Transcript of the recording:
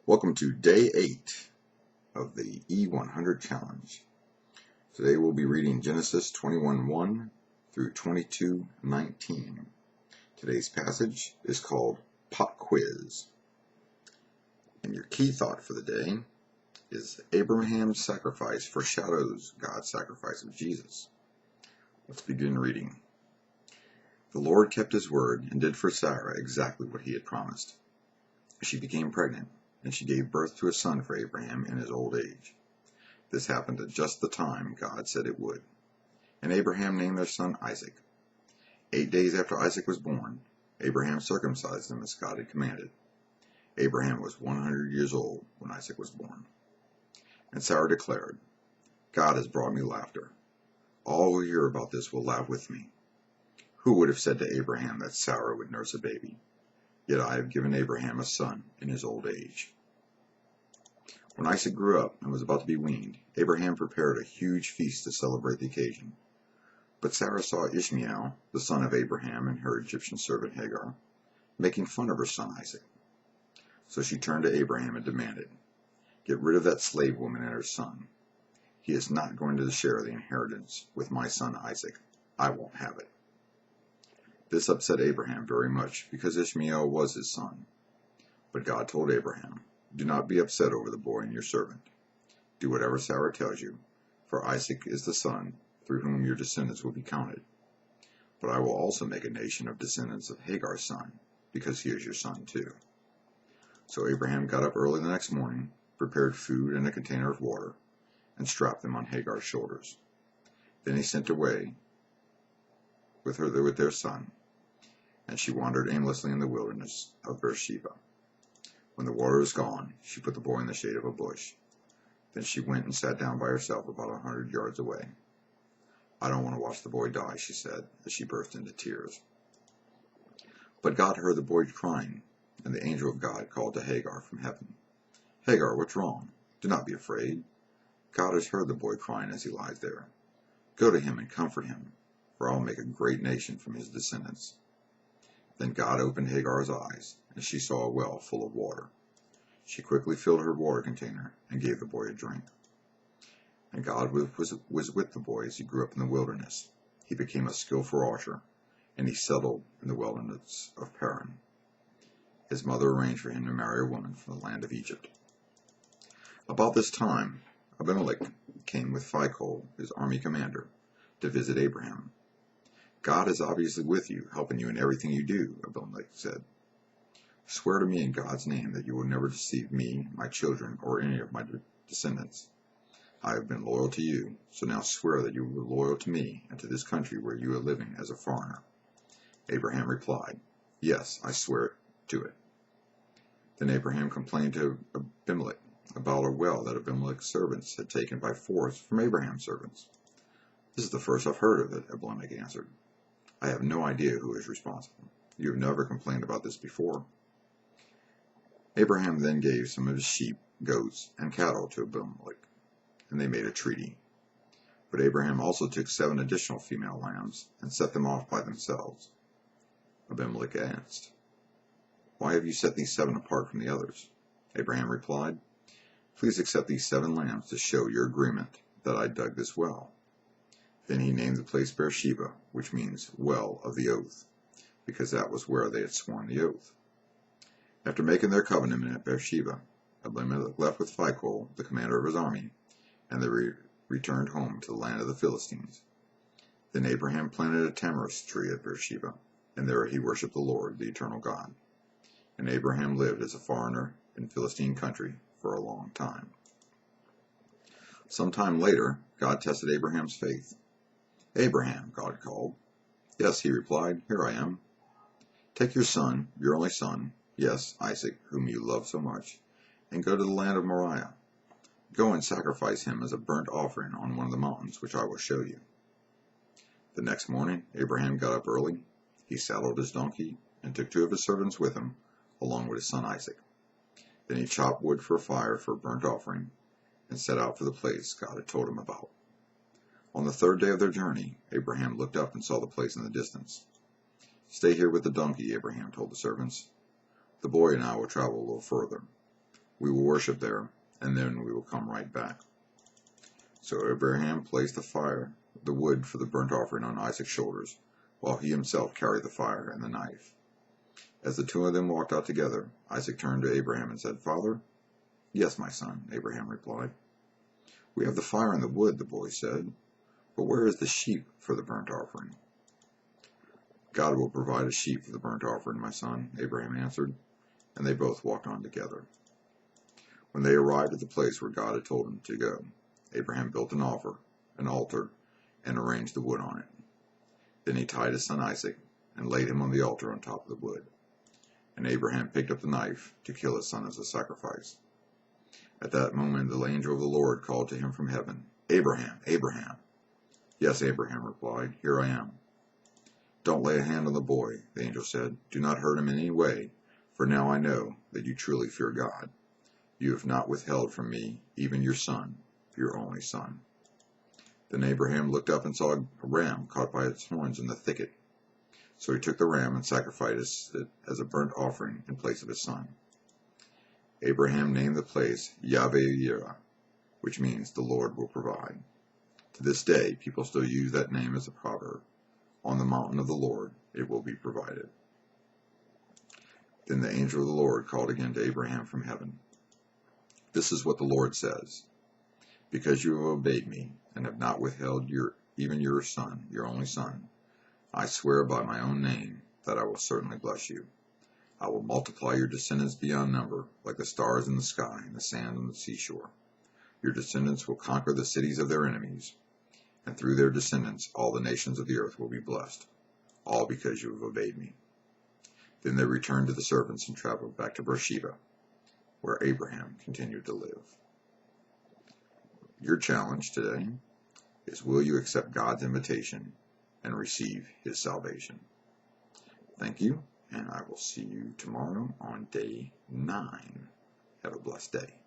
Welcome to day 8 of the E100 challenge. Today we'll be reading Genesis 21:1 through 22:19. Today's passage is called Pop Quiz. And your key thought for the day is Abraham's sacrifice foreshadows God's sacrifice of Jesus. Let's begin reading. The Lord kept his word and did for Sarah exactly what he had promised. She became pregnant, and she gave birth to a son for Abraham in his old age. This happened at just the time God said it would. And Abraham named their son Isaac. 8 days after Isaac was born, Abraham circumcised him as God had commanded. Abraham was 100 years old when Isaac was born. And Sarah declared, God has brought me laughter. All who hear about this will laugh with me. Who would have said to Abraham that Sarah would nurse a baby? Yet I have given Abraham a son in his old age. When Isaac grew up and was about to be weaned, Abraham prepared a huge feast to celebrate the occasion. But Sarah saw Ishmael, the son of Abraham, and her Egyptian servant Hagar, making fun of her son Isaac. So she turned to Abraham and demanded, Get rid of that slave woman and her son. He is not going to share the inheritance with my son Isaac. I won't have it. This upset Abraham very much because Ishmael was his son. But God told Abraham, Do not be upset over the boy and your servant. Do whatever Sarah tells you, for Isaac is the son through whom your descendants will be counted. But I will also make a nation of descendants of Hagar's son, because he is your son too. So Abraham got up early the next morning, prepared food and a container of water, and strapped them on Hagar's shoulders. Then he sent away with their son, and she wandered aimlessly in the wilderness of Beersheba. When the water was gone, she put the boy in the shade of a bush. Then she went and sat down by herself about 100 yards away. I don't want to watch the boy die, she said, as she burst into tears. But God heard the boy crying, and the angel of God called to Hagar from heaven. Hagar, what's wrong? Do not be afraid. God has heard the boy crying as he lies there. Go to him and comfort him, for I will make a great nation from his descendants. Then God opened Hagar's eyes, and she saw a well full of water. She quickly filled her water container and gave the boy a drink. And God was with the boy as he grew up in the wilderness. He became a skillful archer, and he settled in the wilderness of Paran. His mother arranged for him to marry a woman from the land of Egypt. About this time, Abimelech came with Phicol, his army commander, to visit Abraham. God is obviously with you, helping you in everything you do, Abimelech said. Swear to me in God's name that you will never deceive me, my children, or any of my descendants. I have been loyal to you, so now swear that you will be loyal to me and to this country where you are living as a foreigner. Abraham replied, Yes, I swear to it. Then Abraham complained to Abimelech about a well that Abimelech's servants had taken by force from Abraham's servants. This is the first I've heard of it, Abimelech answered. I have no idea who is responsible. You have never complained about this before. Abraham then gave some of his sheep, goats, and cattle to Abimelech, and they made a treaty. But Abraham also took 7 additional female lambs and set them off by themselves. Abimelech asked, Why have you set these 7 apart from the others? Abraham replied, Please accept these 7 lambs to show your agreement that I dug this well. Then he named the place Beersheba, which means well of the oath, because that was where they had sworn the oath. After making their covenant at Beersheba, Abimelech left with Phicol, the commander of his army, and they returned home to the land of the Philistines. Then Abraham planted a tamarisk tree at Beersheba, and there he worshipped the Lord, the eternal God. And Abraham lived as a foreigner in Philistine country for a long time. Sometime later, God tested Abraham's faith. Abraham, God called. Yes, he replied, Here I am. Take your son, your only son, yes, Isaac, whom you love so much, and go to the land of Moriah. Go and sacrifice him as a burnt offering on one of the mountains which I will show you. The next morning, Abraham got up early. He saddled his donkey and took 2 of his servants with him, along with his son Isaac. Then he chopped wood for a fire for a burnt offering and set out for the place God had told him about. On the 3rd day of their journey, Abraham looked up and saw the place in the distance. Stay here with the donkey, Abraham told the servants. The boy and I will travel a little further. We will worship there, and then we will come right back." So Abraham placed the wood for the burnt offering on Isaac's shoulders, while he himself carried the fire and the knife. As the two of them walked out together, Isaac turned to Abraham and said, "Father?" "Yes, my son," Abraham replied. "We have the fire and the wood," the boy said, "but where is the sheep for the burnt offering?" "God will provide a sheep for the burnt offering, my son," Abraham answered, and they both walked on together. When they arrived at the place where God had told them to go, Abraham built an altar, and arranged the wood on it. Then he tied his son Isaac and laid him on the altar on top of the wood. And Abraham picked up the knife to kill his son as a sacrifice. At that moment the angel of the Lord called to him from heaven, "Abraham, Abraham." "Yes, Abraham replied, "here I am." "Don't lay a hand on the boy," the angel said. "Do not hurt him in any way, for now I know that you truly fear God. You have not withheld from me even your son, your only son." Then Abraham looked up and saw a ram caught by its horns in the thicket. So he took the ram and sacrificed it as a burnt offering in place of his son. Abraham named the place Yahweh-Yireh, which means "the Lord will provide." To this day, people still use that name as a proverb. On the mountain of the Lord it will be provided. Then the angel of the Lord called again to Abraham from heaven. "This is what the Lord says. Because you have obeyed me and have not withheld even your son, your only son, I swear by my own name that I will certainly bless you. I will multiply your descendants beyond number, like the stars in the sky and the sand on the seashore. Your descendants will conquer the cities of their enemies, and through their descendants all the nations of the earth will be blessed, all because you have obeyed me." Then they returned to the servants and traveled back to Beersheba, where Abraham continued to live. Your challenge today is, will you accept God's invitation and receive his salvation? Thank you, and I will see you tomorrow on day 9. Have a blessed day.